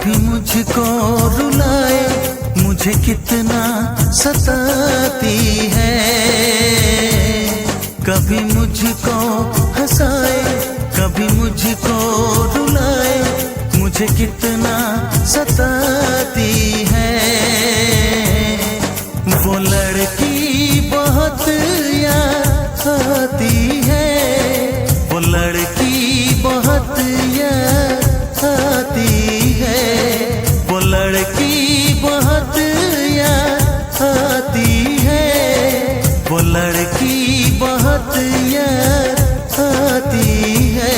कभी मुझको रुलाए, मुझे कितना सताती है। कभी मुझको हंसाए, कभी मुझको रुलाए, मुझे कितना सताती है। वो लड़की बहुत याद आती है, वो लड़की बहुत याद आती है, वो लड़की बहुत याद आती है, वो लड़की बहुत याद आती है।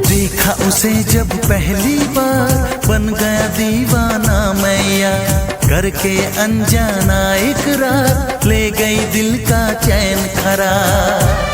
देखा उसे जब पहली बार, बन गया दीवाना मैया, करके अनजाना इकरार, ले गई दिल का चैन करार।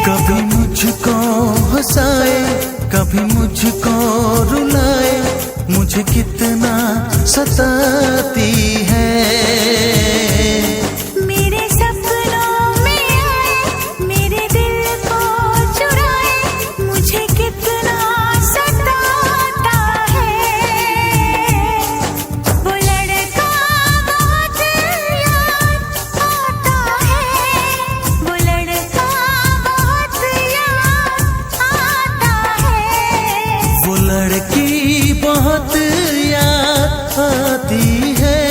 कभी मुझको हंसाए, कभी मुझको रुलाए, मुझे कितना सताती है। मेरे सपनों में आए, मेरे दिल को चुराए, मुझे कितना सताता है। वो लड़का बहुत याद आता है, वो लड़का बहुत याद आता है। वो लड़की बहुत याद आती है,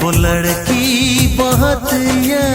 वो लड़की बहुत याद